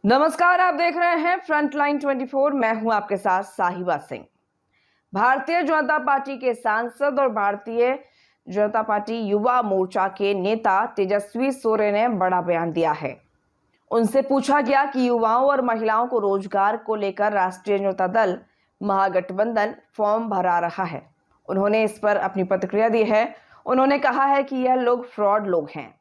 नमस्कार, आप देख रहे हैं फ्रंटलाइन 24। मैं हूं आपके साथ साहिबा सिंह। भारतीय जनता पार्टी के सांसद और भारतीय जनता पार्टी युवा मोर्चा के नेता तेजस्वी सूर्य ने बड़ा बयान दिया है। उनसे पूछा गया कि युवाओं और महिलाओं को रोजगार को लेकर राष्ट्रीय जनता दल महागठबंधन फॉर्म भरा रहा है। उन्होंने इस पर अपनी प्रतिक्रिया दी है। उन्होंने कहा है कि यह लोग फ्रॉड लोग हैं।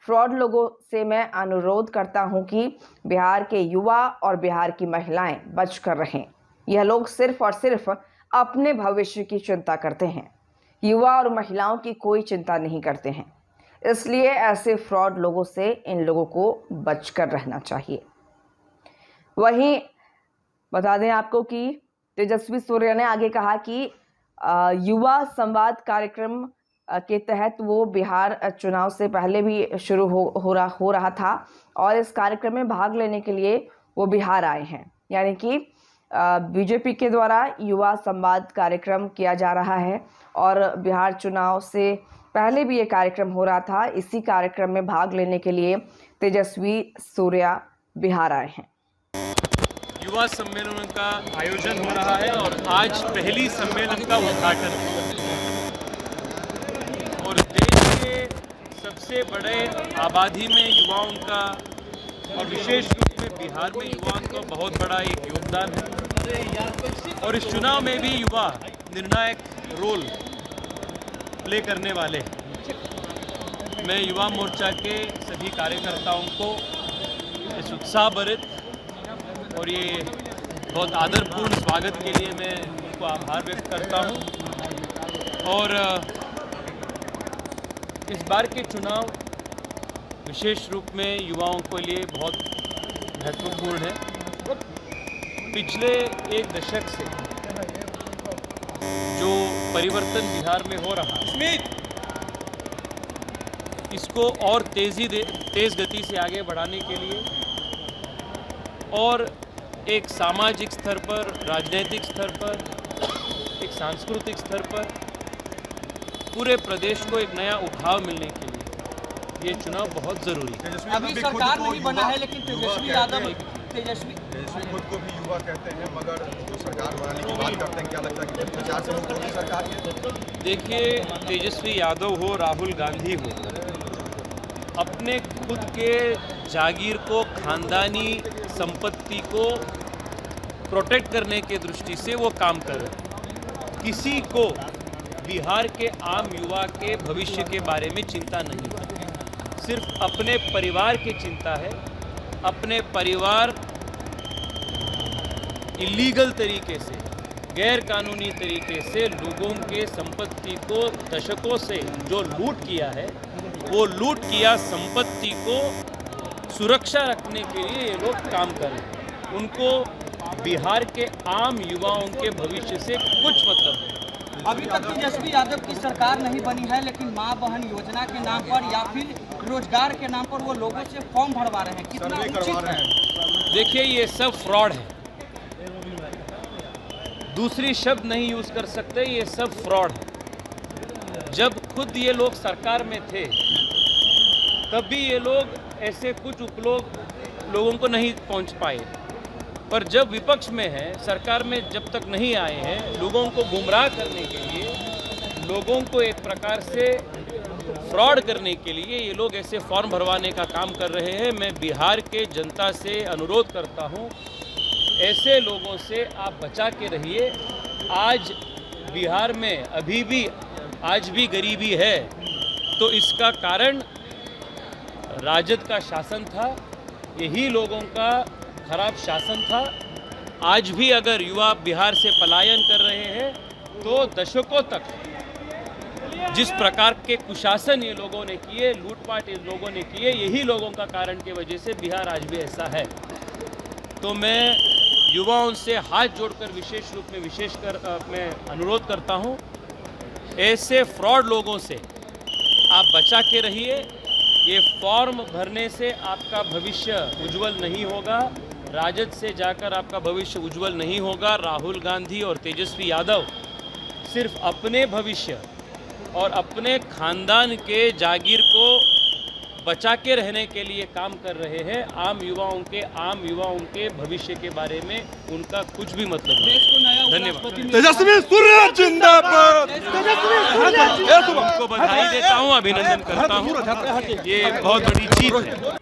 फ्रॉड लोगों से मैं अनुरोध करता हूं कि बिहार के युवा और बिहार की महिलाएं बचकर रहें। यह लोग सिर्फ और सिर्फ अपने भविष्य की चिंता करते हैं, युवा और महिलाओं की कोई चिंता नहीं करते हैं। इसलिए ऐसे फ्रॉड लोगों से इन लोगों को बचकर रहना चाहिए। वहीं बता दें आपको कि तेजस्वी सूर्य ने आगे कहा कि युवा संवाद कार्यक्रम के तहत वो बिहार चुनाव से पहले भी शुरू हो रहा था और इस कार्यक्रम में भाग लेने के लिए वो बिहार आए हैं। यानी कि बीजेपी के द्वारा युवा संवाद कार्यक्रम किया जा रहा है और बिहार चुनाव से पहले भी ये कार्यक्रम हो रहा था। इसी कार्यक्रम में भाग लेने के लिए तेजस्वी सूर्या बिहार आए हैं। युवा सम्मेलन का आयोजन हो रहा है और आज पहली सम्मेलन का उद्घाटन है और देश के सबसे बड़े आबादी में युवाओं का और विशेष रूप में बिहार में युवाओं का बहुत बड़ा एक योगदान है और इस चुनाव में भी युवा निर्णायक रोल प्ले करने वाले हैं। मैं युवा मोर्चा के सभी कार्यकर्ताओं को इस उत्साहभरित और ये बहुत आदरपूर्ण स्वागत के लिए मैं उनको आभार व्यक्त करता हूँ। और इस बार के चुनाव विशेष रूप में युवाओं के लिए बहुत महत्वपूर्ण है। पिछले एक दशक से जो परिवर्तन बिहार में हो रहा है, इसको और तेज गति से आगे बढ़ाने के लिए और एक सामाजिक स्तर पर, राजनीतिक स्तर पर, एक सांस्कृतिक स्तर पर पूरे प्रदेश को एक नया उठाव मिलने के लिए ये चुनाव बहुत जरूरी है। अभी सरकार नहीं बना है, लेकिन तेजस्वी यादव तेजस्वी खुद को भी युवा कहते हैं, मगर जो सरकार बनाने की बात करते हैं, क्या लगता है कि प्रचार से मुक्त होगी सरकार? देखिए, तेजस्वी यादव हो, राहुल गांधी हो, अपने खुद के जागीर को, खानदानी संपत्ति को प्रोटेक्ट करने के दृष्टि से वो काम कर रहे हैं। किसी को बिहार के आम युवा के भविष्य के बारे में चिंता नहीं है, सिर्फ अपने परिवार की चिंता है। अपने परिवार इलीगल तरीके से, गैर कानूनी तरीके से लोगों के संपत्ति को दशकों से जो लूट किया है, वो लूट किया संपत्ति को सुरक्षा रखने के लिए ये लोग काम कर रहे हैं। उनको बिहार के आम युवाओं के भविष्य से कुछ मतलब नहीं। अभी तक तेजस्वी यादव की सरकार नहीं बनी है, लेकिन मां बहन योजना के नाम पर या फिर रोजगार के नाम पर वो लोगों से फॉर्म भरवा रहे हैं। कितना उचित है? देखिए, ये सब फ्रॉड है, दूसरी शब्द नहीं यूज कर सकते। ये सब फ्रॉड है। जब खुद ये लोग सरकार में थे तब भी ये लोग ऐसे कुछ उपलोग लोगों को नहीं पहुंच पाए, पर जब विपक्ष में है, सरकार में जब तक नहीं आए हैं, लोगों को गुमराह करने के लिए, लोगों को एक प्रकार से फ्रॉड करने के लिए ये लोग ऐसे फॉर्म भरवाने का काम कर रहे हैं। मैं बिहार के जनता से अनुरोध करता हूं, ऐसे लोगों से आप बचा के रहिए। आज बिहार में अभी भी आज भी गरीबी है, तो इसका कारण राजद का शासन था, यही लोगों का खराब शासन था। आज भी अगर युवा बिहार से पलायन कर रहे हैं तो दशकों तक जिस प्रकार के कुशासन ये लोगों ने किए, लूटपाट ये लोगों ने किए, यही लोगों का कारण की वजह से बिहार आज भी ऐसा है। तो मैं युवाओं से हाथ जोड़कर विशेष रूप में मैं अनुरोध करता हूं, ऐसे फ्रॉड लोगों से आप बचा के रहिए। ये फॉर्म भरने से आपका भविष्य उज्जवल नहीं होगा, राजद से जाकर आपका भविष्य उज्जवल नहीं होगा। राहुल गांधी और तेजस्वी यादव सिर्फ अपने भविष्य और अपने खानदान के जागीर को बचा के रहने के लिए काम कर रहे हैं। आम युवाओं के भविष्य के बारे में उनका कुछ भी मतलब नहीं। देश को नया धन्यवाद। उपराष्ट्रपति तेजस्वी सूर्य जिंदाबाद। उनको बधाई देता हूँ, अभिनंदन करता हूँ। ये बहुत बड़ी जीत है।